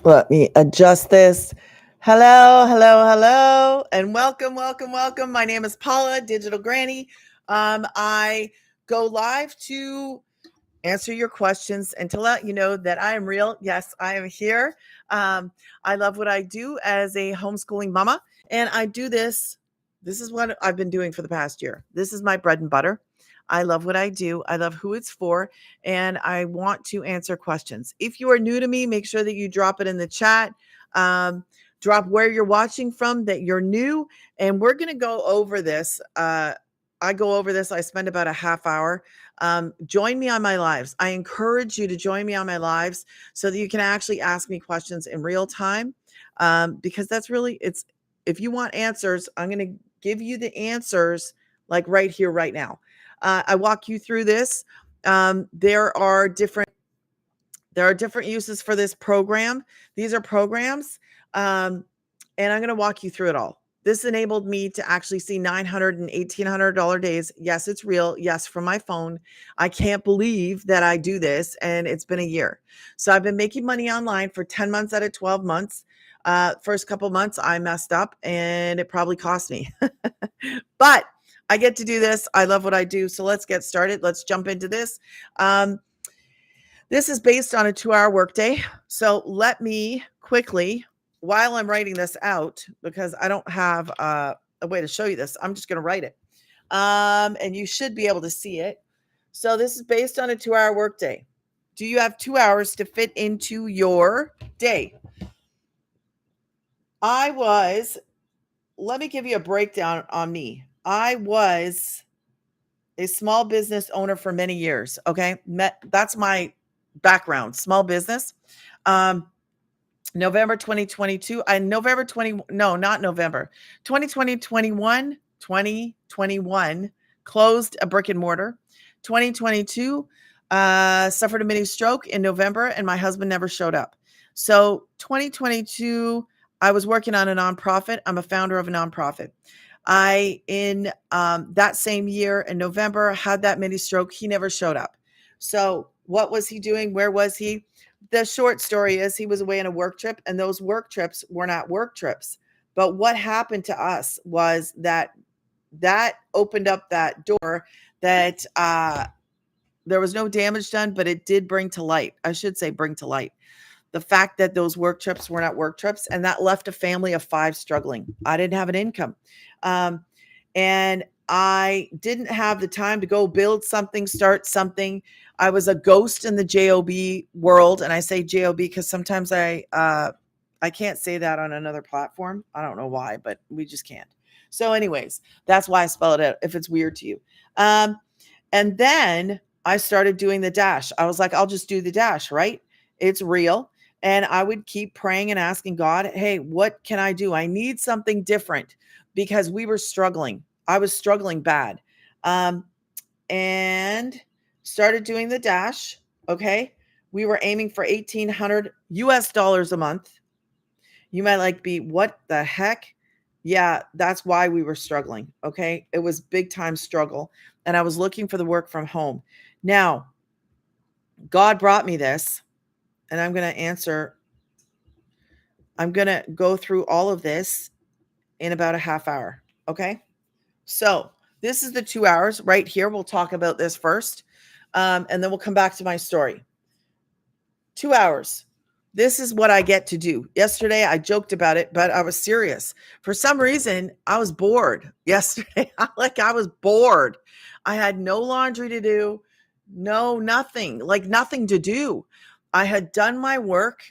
Let me adjust this. Hello, hello, hello, and welcome, welcome, welcome. My name is Paula, Digital Granny. I go live to answer your questions and to let you know that I am real. Yes, I am here. I love what I do as a homeschooling mama, and I do this. This is what I've been doing for the past year. This is my bread and butter. I love what I do. I love who it's for, and I want to answer questions. If you are new to me, make sure that you drop it in the chat. Um, Drop where you're watching from, that you're new, and we're going to go over this. I go over this. I spend about a half hour. Join me on my lives. I encourage you to join me on my lives so that you can actually ask me questions in real time. Because that's really, it's, if you want answers, I'm going to give you the answers like right here, right now. I walk you through this. There are different uses for this program. These are programs, and I'm going to walk you through it all. This enabled me to actually see $900 and $1,800 days. Yes, it's real. Yes, from my phone. I can't believe that I do this, and it's been a year. So I've been making money online for 10 months out of 12 months. First couple months, I messed up, and it probably cost me. But I get to do this. I love what I do. So let's get started. Let's jump into this. This is based on a 2-hour workday. So let me quickly, while I'm writing this out, because I don't have a way to show you this, I'm just going to write it. And you should be able to see it. So this is based on a 2-hour workday. Do you have 2 hours to fit into your day? Let me give you a breakdown on me. I was a small business owner for many years. Okay. That's my background, small business. November 2022, November 20, no, not November, 2020, 2021, closed a brick and mortar. 2022, suffered a mini stroke in November, and my husband never showed up. So 2022, I was working on a nonprofit. I'm a founder of a nonprofit. In that same year in November, had that mini stroke. He never showed up. So what was he doing? Where was he? The short story is he was away on a work trip, and those work trips were not work trips. But what happened to us was that opened up that door that there was no damage done, but it did bring to light. I should say bring to light the fact that those work trips were not work trips, and that left a family of 5 struggling. I didn't have an income. And I didn't have the time to go build something, start something. I was a ghost in the JOB world. And I say JOB because sometimes I can't say that on another platform. I don't know why, but we just can't. So anyways, that's why I spell it out if it's weird to you. And then I started doing the dash. I was like, I'll just do the dash, right? It's real. And I would keep praying and asking God, hey, what can I do? I need something different, because we were struggling. I was struggling bad. And started doing the dash. Okay. We were aiming for $1,800 a month. You might be, what the heck? Yeah, that's why we were struggling. Okay. It was big time struggle. And I was looking for the work from home. Now, God brought me this, and I'm going to go through all of this in about a half hour. Okay. So this is the 2 hours right here. We'll talk about this first. And then we'll come back to my story. 2 hours. This is what I get to do. Yesterday, I joked about it, but I was serious. For some reason, I was bored yesterday. I was bored. I had no laundry to do. No, nothing, nothing to do. I had done my work.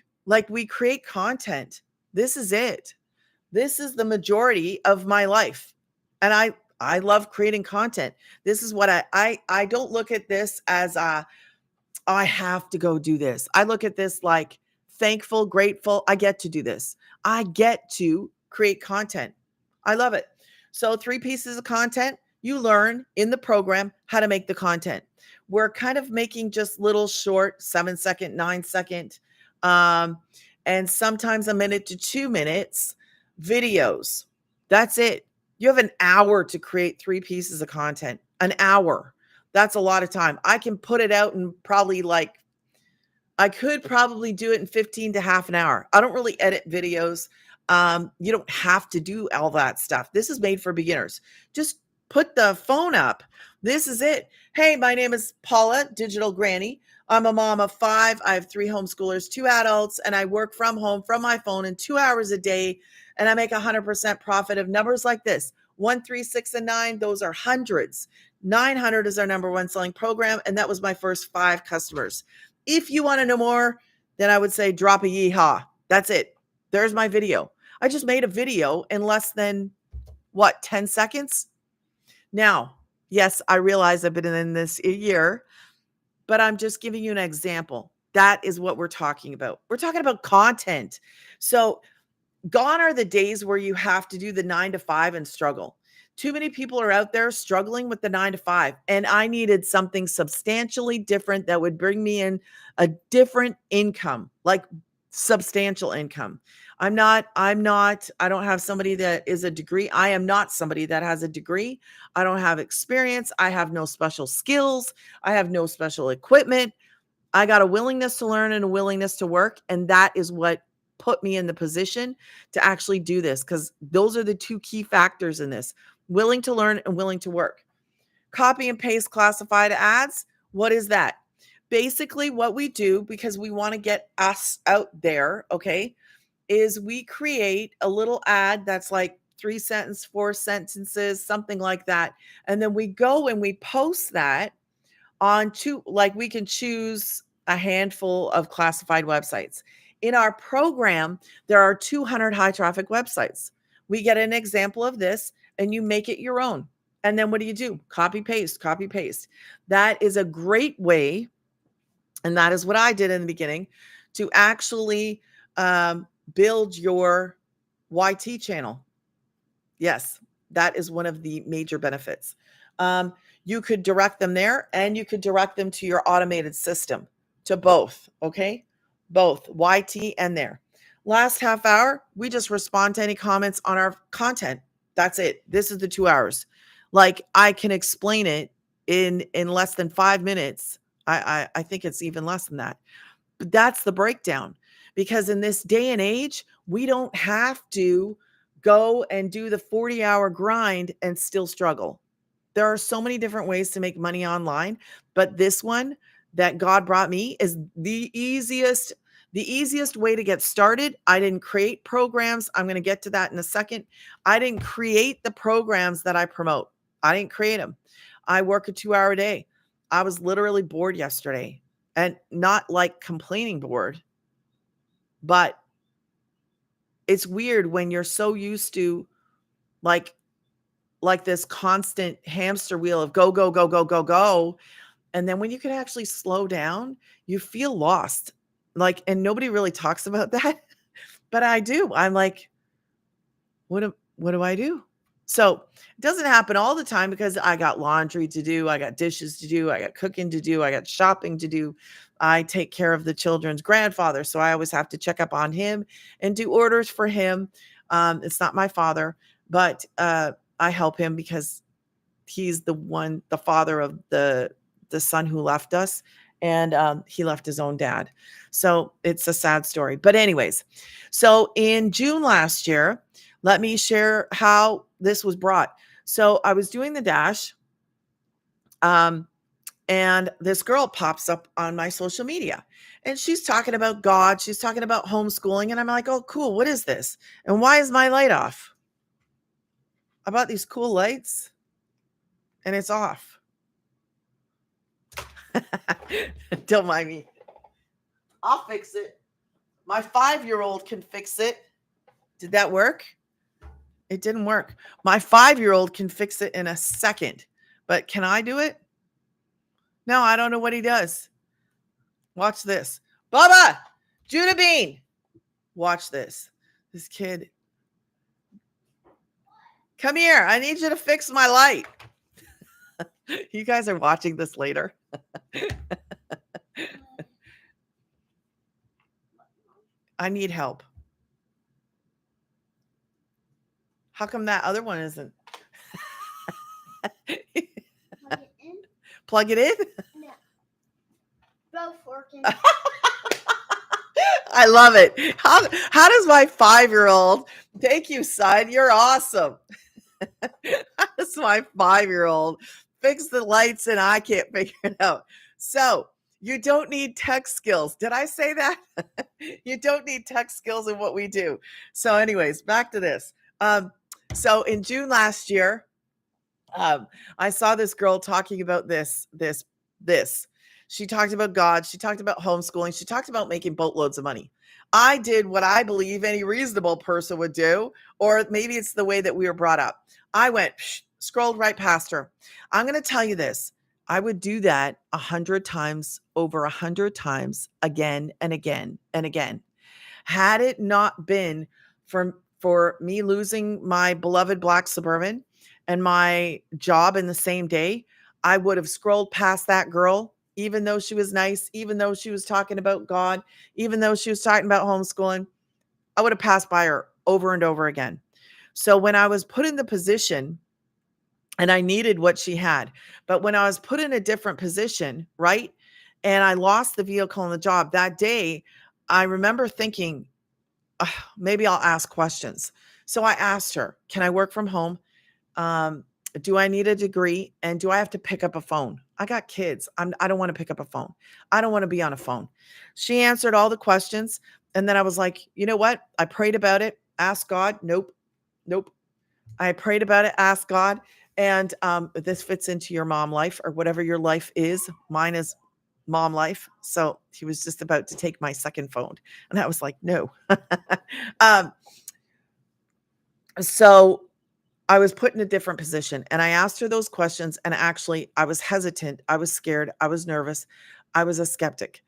We create content. This is it. This is the majority of my life. And I love creating content. This is what I don't look at this as I have to go do this. I look at this like thankful, grateful. I get to do this. I get to create content. I love it. So 3 pieces of content. You learn in the program how to make the content. We're kind of making just little short 7-second, 9-second, and sometimes a minute to 2 minutes videos. That's it. You have an hour to create 3 pieces of content. An hour. That's a lot of time. I can put it out in probably I could probably do it in 15 to half an hour. I don't really edit videos. You don't have to do all that stuff. This is made for beginners. Just put the phone up. This is it. Hey, my name is Paula, Digital Granny. I'm a mom of 5. I have 3 homeschoolers, 2 adults, and I work from home from my phone in 2 hours a day. And I make 100% profit of numbers like this: 1, 3, 6, and 9. Those are hundreds. 900 is our number one selling program. And that was my first 5 customers. If you want to know more, then I would say drop a yeehaw. That's it. There's my video. I just made a video in less than 10 seconds. Now, yes, I realize I've been in this a year, but I'm just giving you an example. That is what we're talking about. We're talking about content. So gone are the days where you have to do the 9 to 5 and struggle. Too many people are out there struggling with the 9 to 5, and I needed something substantially different that would bring me in a different income, like substantial income. I don't have somebody that is a degree. I am not somebody that has a degree. I don't have experience. I have no special skills. I have no special equipment. I got a willingness to learn and a willingness to work. And that is what put me in the position to actually do this, because those are the 2 key factors in this: willing to learn and willing to work. Copy and paste classified ads. What is that? Basically, what we do, because we want to get us out there, okay, is we create a little ad that's like 3 sentences, 4 sentences, something like that. And then we go and we post that on we can choose a handful of classified websites. In our program, there are 200 high traffic websites. We get an example of this and you make it your own. And then what do? Copy, paste, copy, paste. That is a great way. And that is what I did in the beginning, to actually build your YT channel. Yes, that is one of the major benefits. You could direct them there, and you could direct them to your automated system, to both. Okay. Both YT and there. Last half hour, we just respond to any comments on our content. That's it. This is the 2 hours. Like, I can explain it in less than 5 minutes. I think it's even less than that. But that's the breakdown, because in this day and age, we don't have to go and do the 40-hour grind and still struggle. There are so many different ways to make money online, but this one that God brought me is the easiest way to get started. I didn't create programs. I'm going to get to that in a second. I didn't create the programs that I promote. I didn't create them. I work a 2-hour day. I was literally bored yesterday, and not like complaining bored, but it's weird when you're so used to like this constant hamster wheel of go, go, go, go, go, go. And then when you can actually slow down, you feel lost. Like, and nobody really talks about that, but I do. I'm like, what do I do? So it doesn't happen all the time, because I got laundry to do. I got dishes to do. I got cooking to do. I got shopping to do. I take care of the children's grandfather. So I always have to check up on him and do orders for him. It's not my father, but I help him because he's the father of the son who left us. And he left his own dad. So it's a sad story. But anyways, so in June last year, let me share how this was brought. So I was doing the dash, and this girl pops up on my social media, and she's talking about God. She's talking about homeschooling. And I'm like, oh, cool. What is this? And why is my light off? I bought these cool lights, and it's off. Don't mind me. I'll fix it. My 5-year-old can fix it. Did that work? It didn't work. My 5-year-old can fix it in a second, but can I do it? No, I don't know what he does. Watch this. Bubba, Judah Bean. Watch this. This kid. Come here. I need you to fix my light. You guys are watching this later. I need help. How come that other one isn't? Plug it in? Plug it in? No. Both working. I love it. How does my 5-year-old, thank you, son, you're awesome. How does my 5-year-old fix the lights and I can't figure it out? So you don't need tech skills. Did I say that? You don't need tech skills in what we do. So anyways, back to this. So in June last year, I saw this girl talking about this. She talked about God. She talked about homeschooling. She talked about making boatloads of money. I did what I believe any reasonable person would do, or maybe it's the way that we were brought up. I went, scrolled right past her. I'm going to tell you this. I would do that 100 times, over 100 times, again and again and again. Had it not been for me losing my beloved black Suburban and my job in the same day, I would have scrolled past that girl, even though she was nice, even though she was talking about God, even though she was talking about homeschooling. I would have passed by her over and over again. So when I was put in the position, and I needed what she had, but when I was put in a different position, right, and I lost the vehicle and the job that day, I remember thinking, "Ugh, maybe I'll ask questions." So I asked her, "Can I work from home? Um, do I need a degree? And do I have to pick up a phone? I got kids. I don't want to pick up a phone. I don't want to be on a phone." She answered all the questions. And then I was like, you know what? I prayed about it. Asked God. Nope. Nope. I prayed about it. Asked God. And this fits into your mom life or whatever your life is. Mine is mom life. So he was just about to take my second phone. And I was like, no. um, so I was put in a different position and I asked her those questions. And actually, I was hesitant. I was scared. I was nervous. I was a skeptic.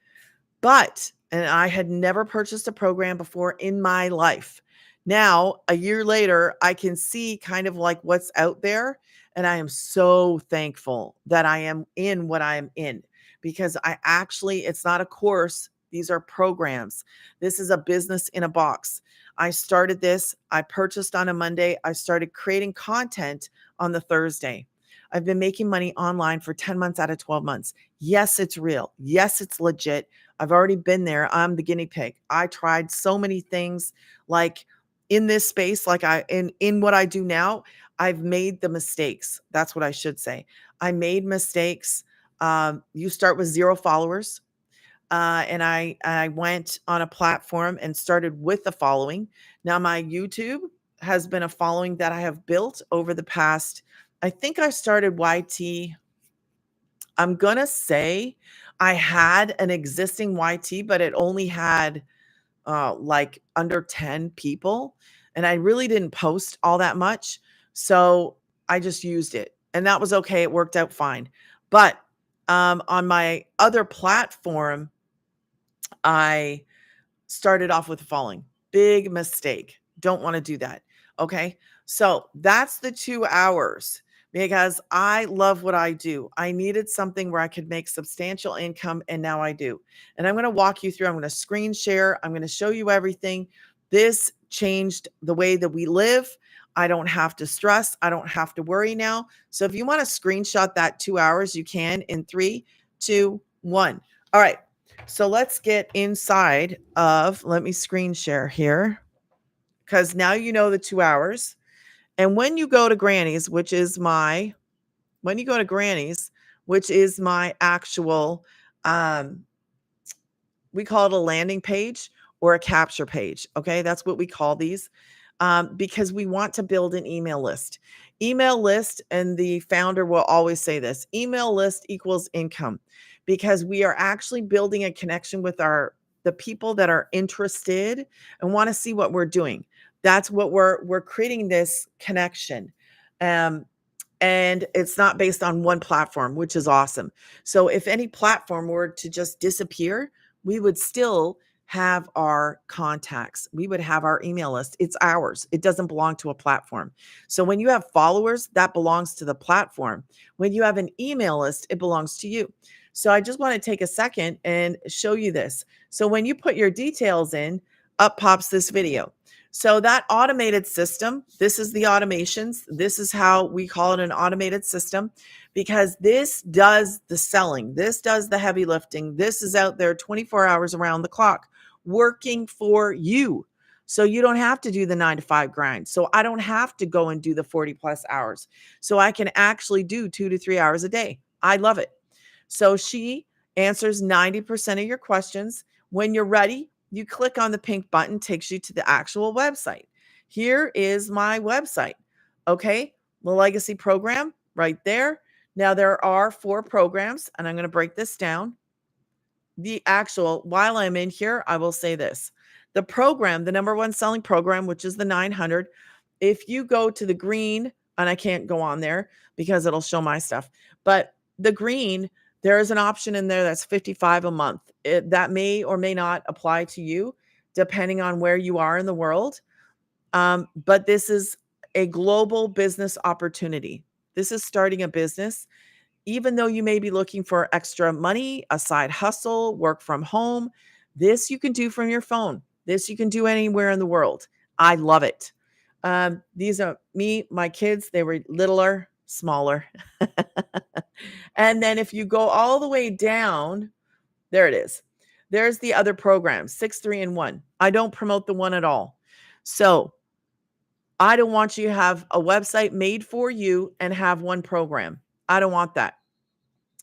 And I had never purchased a program before in my life. Now, a year later, I can see kind of like what's out there. And I am so thankful that I am in what I am in because it's not a course. These are programs. This is a business in a box. I started this. I purchased on a Monday. I started creating content on the Thursday. I've been making money online for 10 months out of 12 months. Yes, it's real. Yes, it's legit. I've already been there. I'm the guinea pig. I tried so many things like in this space, like in what I do now, I've made the mistakes. That's what I should say. I made mistakes. You start with 0 followers. And I went on a platform and started with the following. Now my YouTube has been a following that I have built over the past, I think I started YT. I'm going to say I had an existing YT, but it only had like under 10 people. And I really didn't post all that much. So I just used it and that was okay. It worked out fine. But on my other platform, I started off with the following. Big mistake. Don't want to do that. Okay. So that's the 2 hours because I love what I do. I needed something where I could make substantial income and now I do. And I'm going to walk you through. I'm going to screen share. I'm going to show you everything. This changed the way that we live. I don't have to stress. I don't have to worry now. So if you want to screenshot that 2 hours, you can in 3, 2, 1. All right. So let's get inside of, let me screen share here because now you know the 2 hours. And when you go to Granny's, which is my actual, we call it a landing page or a capture page. Okay. That's what we call these because we want to build an email list. Email list, and the founder will always say this, email list equals income because we are actually building a connection with the people that are interested and want to see what we're doing. That's what we're creating this connection. And it's not based on one platform, which is awesome. So if any platform were to just disappear, we would still have our contacts. We would have our email list. It's ours. It doesn't belong to a platform. So when you have followers, that belongs to the platform. When you have an email list, it belongs to you. So I just want to take a second and show you this. So when you put your details in, up pops this video. So that automated system, this is the automations. This is how we call it, an automated system, because this does the selling. This does the heavy lifting. This is out there 24 hours around the clock. working for you. So you don't have to do the 9 to 5 grind. So I don't have to go and do the 40 plus hours. So I can actually do 2 to 3 hours a day. I love it. So she answers 90% of your questions. When you're ready, you click on the pink button, takes you to the actual website. Here is my website. Okay. The legacy program right there. Now there are 4 programs, and I'm going to break this down. While I'm in here, I will say this. The program, the number one selling program, which is the 900, if you go to the green, and I can't go on there because it'll show my stuff, but the green, there is an option in there that's $55 a month. That may or may not apply to you depending on where you are in the world. But this is a global business opportunity. This is starting a business. Even though you may be looking for extra money, a side hustle, work from home, this you can do from your phone. This you can do anywhere in the world. I love it. These are my kids, they were littler, smaller. And then if you go all the way down, there it is. There's the other program, 6, 3, and 1. I don't promote the one at all. So I don't want you to have a website made for you and have one program. I don't want that.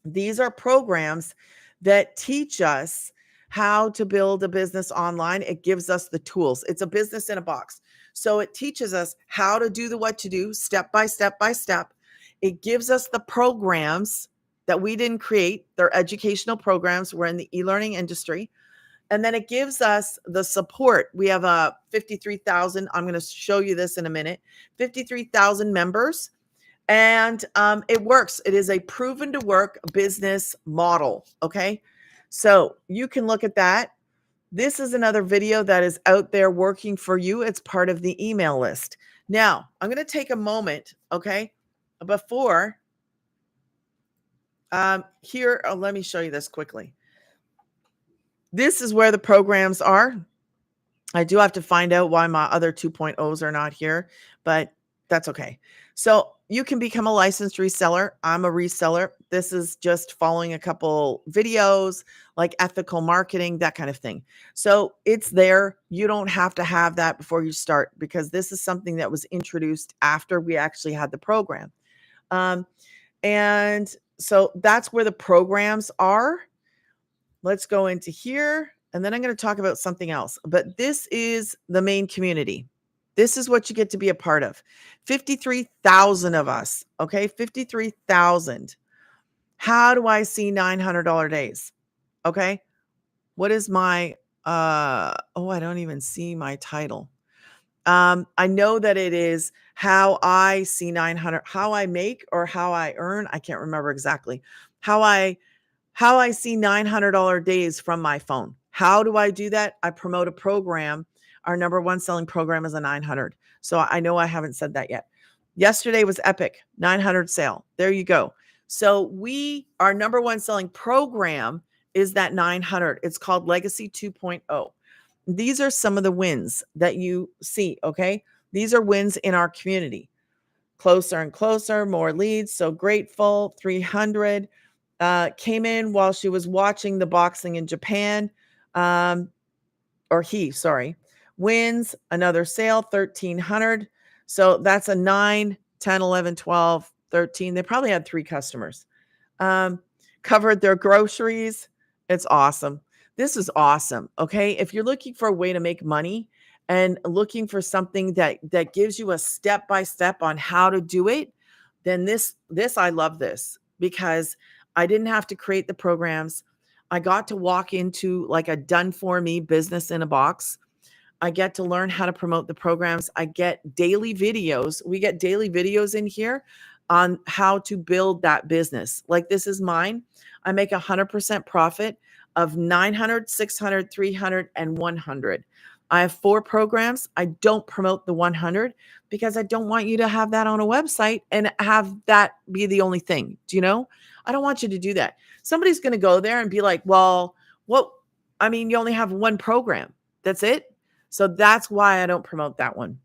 These are programs that teach us how to build a business online. It gives us the tools. It's a business in a box. So it teaches us how to do what to do, step by step by step. It gives us the programs that we didn't create. They're educational programs. We're in the e-learning industry. And then it gives us the support. We have a 53,000. I'm going to show you this in a minute. 53,000 members. And it works. It is a proven to work business model. Okay. So you can look at that. This is another video that is out there working for you. It's part of the email list. Now, I'm going to take a moment. Okay. Before here, let me show you this quickly. This is where the programs are. I do have to find out why my other 2.0s are not here, but that's okay. So you can become a licensed reseller. I'm a reseller. This is just following a couple videos like ethical marketing, that kind of thing. So it's there. You don't have to have that before you start because this is something that was introduced after we actually had the program. And so that's where the programs are. Let's go into here. And then I'm going to talk about something else. But this is the main community. This is what you get to be a part of. 53,000 of us. Okay. 53,000. How do I see $900 days? Okay. What is my, I don't even see my title. I know that it is how I see 900, how I make or how I earn. I can't remember exactly how I see $900 days from my phone. How do I do that? I promote a program. Our number one selling program is a 900. So I know I haven't said that yet. Yesterday was epic, 900 sale. There you go. So our number one selling program is that 900. It's called Legacy 2.0. These are some of the wins that you see. Okay. These are wins in our community. Closer and closer, more leads. So grateful, 300. Came in while she was watching the boxing in Japan. Wins, another sale, 1,300. So that's a 9, 10, 11, 12, 13. They probably had 3 customers. Covered their groceries. It's awesome. This is awesome. Okay. If you're looking for a way to make money and looking for something that gives you a step-by-step on how to do it, then this, I love this because I didn't have to create the programs. I got to walk into like a done for me business in a box. I get to learn how to promote the programs. I get daily videos. We get daily videos in here on how to build that business. Like this is mine. I make 100% profit of 900, 600, 300, and 100. I have 4 programs. I don't promote the 100 because I don't want you to have that on a website and have that be the only thing. Do you know? I don't want you to do that. Somebody's going to go there and be like, well, you only have 1 program. That's it. So that's why I don't promote that one.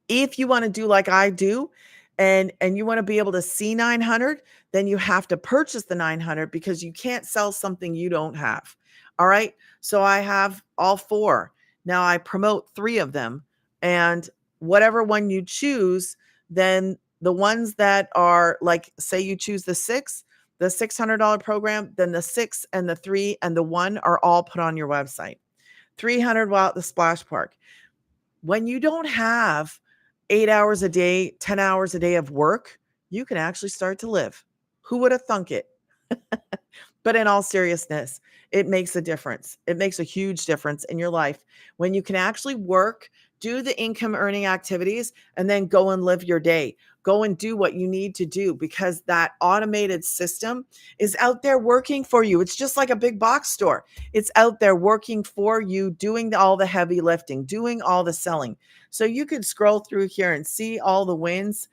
If you want to do like I do and you want to be able to see 900, then you have to purchase the 900 because you can't sell something you don't have. All right. So I have all 4. Now I promote 3 of them, and whatever one you choose, then the ones that are like, say you choose the $600 program, then the 6 and the 3 and the 1 are all put on your website. 300 while at the splash park. When you don't have 8 hours a day, 10 hours a day of work, you can actually start to live. Who would have thunk it? But in all seriousness, it makes a difference. It makes a huge difference in your life when you can actually work, do the income earning activities, and then go and live your day. Go and do what you need to do, because that automated system is out there working for you. It's just like a big box store. It's out there working for you, doing all the heavy lifting, doing all the selling. So you could scroll through here and see all the wins.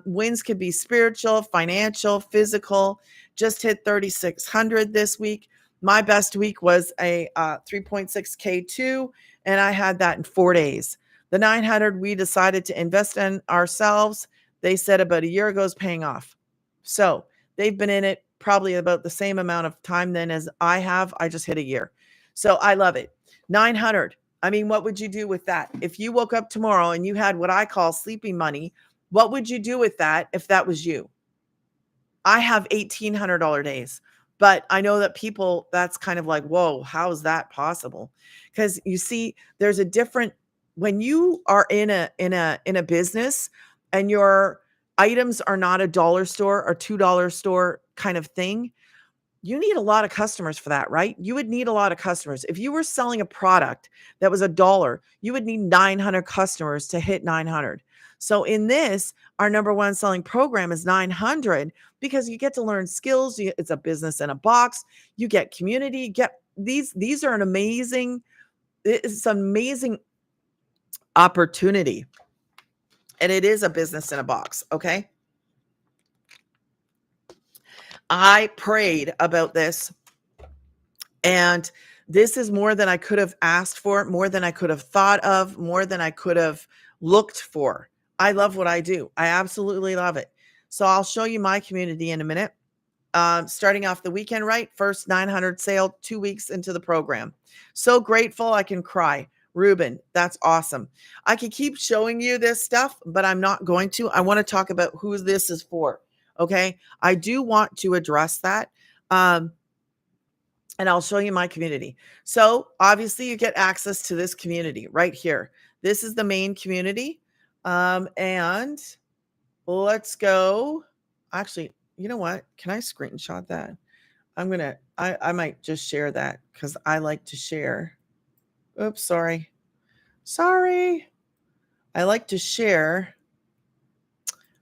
Wins could be spiritual, financial, physical. Just hit 3,600 this week. My best week was a 3.6K2, and I had that in 4 days. The 900 we decided to invest in ourselves. They said about a year ago is paying off. So they've been in it probably about the same amount of time then as I have. I just hit a year. So I love it. 900. I mean, what would you do with that? If you woke up tomorrow and you had what I call sleeping money, what would you do with that if that was you? I have $1,800 days, but I know that people, that's kind of like, whoa, how is that possible? Because you see, there's a different, when you are in a business and your items are not a dollar store or $2 store kind of thing, you need a lot of customers for that, right? You would need a lot of customers. If you were selling a product that was $1, you would need 900 customers to hit 900. So in this, our number one selling program is 900, because you get to learn skills. It's a business in a box. You get community. Get these are an amazing. It's an amazing opportunity, and it is a business in a box. Okay. I prayed about this, and this is more than I could have asked for, more than I could have thought of, more than I could have looked for. I love what I do. I absolutely love it. So I'll show you my community in a minute. Starting off the weekend, right? First 900 sale 2 weeks into the program. So grateful I can cry. Ruben, that's awesome. I can keep showing you this stuff, but I'm not going to. I want to talk about who this is for. Okay. I do want to address that. And I'll show you my community. So obviously you get access to this community right here. This is the main community. And let's go. Actually, you know what? Can I screenshot that? I might just share that because I like to share. Oops, sorry. Sorry. I like to share.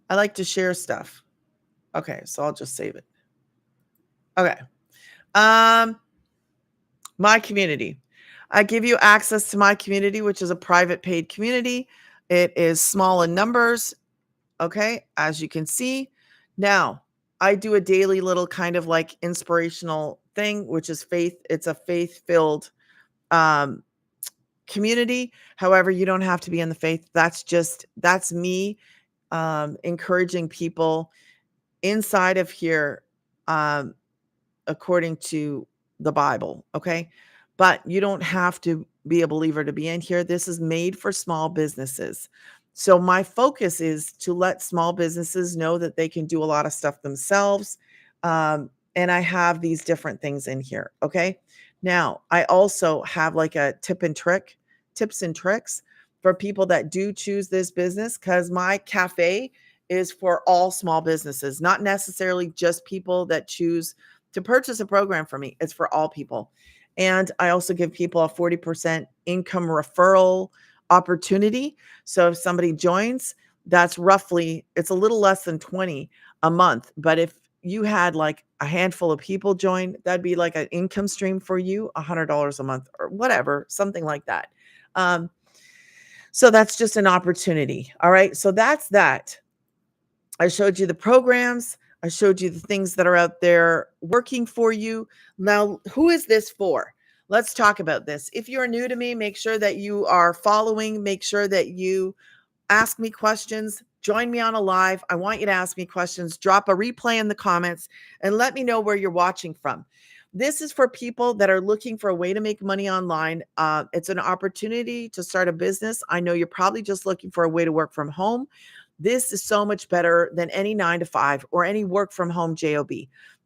I like to share stuff. Okay, so I'll just save it. Okay. My community. I give you access to my community, which is a private paid community. It is small in numbers. Okay, as you can see. Now, I do a daily little kind of like inspirational thing, which is faith. It's a faith-filled community. However, you don't have to be in the faith. That's me encouraging people inside of here according to the Bible. Okay. But you don't have to be a believer to be in here. This is made for small businesses. So my focus is to let small businesses know that they can do a lot of stuff themselves. And I have these different things in here. Okay. Now I also have like a tips and tricks for people that do choose this business, because my cafe is for all small businesses, not necessarily just people that choose to purchase a program from me. It's for all people. And I also give people a 40% income referral opportunity. So if somebody joins, that's roughly, it's a little less than 20 a month. But if you had like a handful of people join, that'd be like an income stream for you, $100 a month or whatever, something like that. So that's just an opportunity. All right. So that's that. I showed you the programs. I showed you the things that are out there working for you. Now, who is this for? Let's talk about this. If you're new to me, make sure that you are following. Make sure that you ask me questions. Join me on a live. I want you to ask me questions. Drop a replay in the comments and let me know where you're watching from. This is for people that are looking for a way to make money online. It's an opportunity to start a business. I know you're probably just looking for a way to work from home. This is so much better than any 9 to 5 or any work from home job,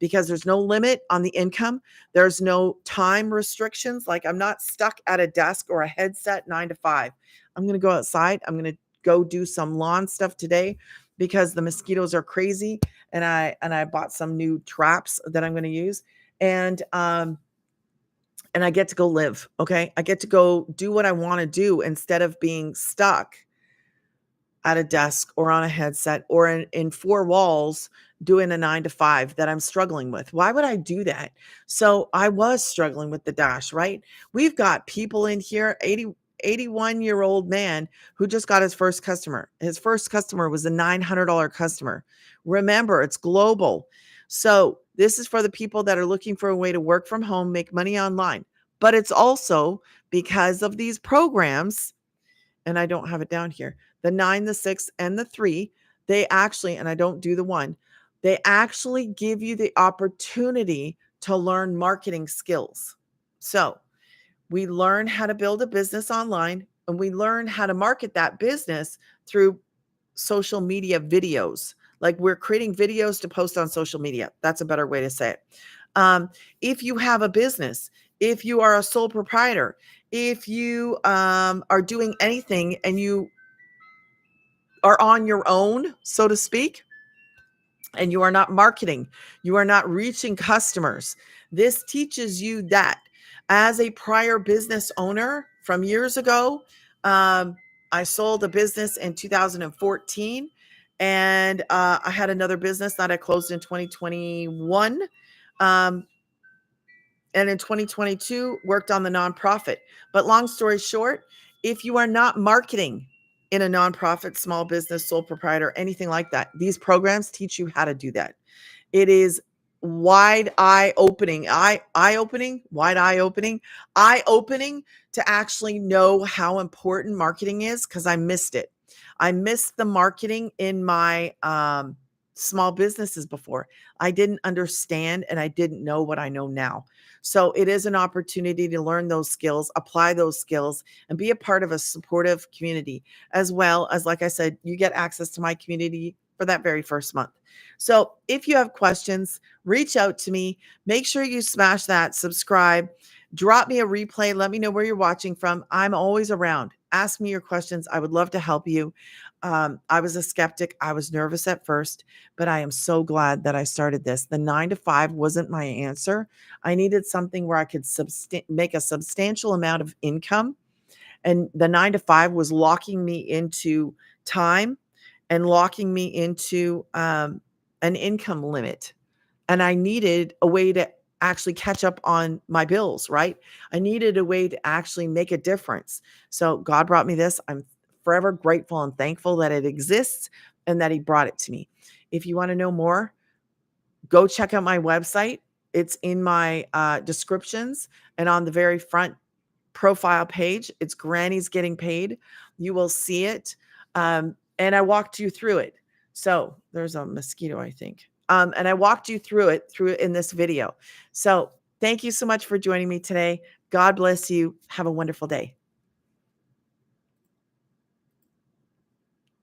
because there's no limit on the income. There's no time restrictions. Like, I'm not stuck at a desk or a headset 9 to 5. I'm going to go outside. I'm going to go do some lawn stuff today because the mosquitoes are crazy. And I bought some new traps that I'm going to use. And I get to go live. Okay. I get to go do what I want to do instead of being stuck at a desk or on a headset or in four walls doing a 9 to 5 that I'm struggling with. Why would I do that? So I was struggling with the dash, right? We've got people in here, 81-year-old man who just got his first customer. His first customer was a $900 customer. Remember, it's global. So this is for the people that are looking for a way to work from home, make money online. But it's also because of these programs, and I don't have it down here, the 9, the 6, and the 3, they actually, and I don't do the 1, they actually give you the opportunity to learn marketing skills. So we learn how to build a business online, and we learn how to market that business through social media videos. Like, we're creating videos to post on social media. That's a better way to say it. If you have a business, if you are a sole proprietor, if you are doing anything and you are on your own, so to speak, and you are not marketing, you are not reaching customers, this teaches you that. As a prior business owner from years ago, I sold a business in 2014, and I had another business that I closed in 2021. And in 2022 worked on the nonprofit. But long story short, if you are not marketing in a nonprofit, small business, sole proprietor, anything like that, these programs teach you how to do that. It is eye opening to actually know how important marketing is, because I missed it. I missed the marketing in my small businesses before. I didn't understand, and I didn't know what I know now. So it is an opportunity to learn those skills, apply those skills, and be a part of a supportive community, as well as, like I said, you get access to my community for that very first month. So if you have questions, reach out to me. Make sure you smash that subscribe. Drop me a replay. Let me know where you're watching from. I'm always around. Ask me your questions. I would love to help you. I was a skeptic. I was nervous at first, but I am so glad that I started this. The 9 to 5 wasn't my answer. I needed something where I could make a substantial amount of income. And the 9 to 5 was locking me into time and locking me into an income limit. And I needed a way to actually catch up on my bills, right? I needed a way to actually make a difference. So God brought me this. I'm forever grateful and thankful that it exists and that He brought it to me. If you want to know more, go check out my website. It's in my descriptions and on the very front profile page. It's Granny's Getting Paid. You will see it. And I walked you through it. So there's a mosquito, I think. And I walked you through it in this video. So thank you so much for joining me today. God bless you. Have a wonderful day.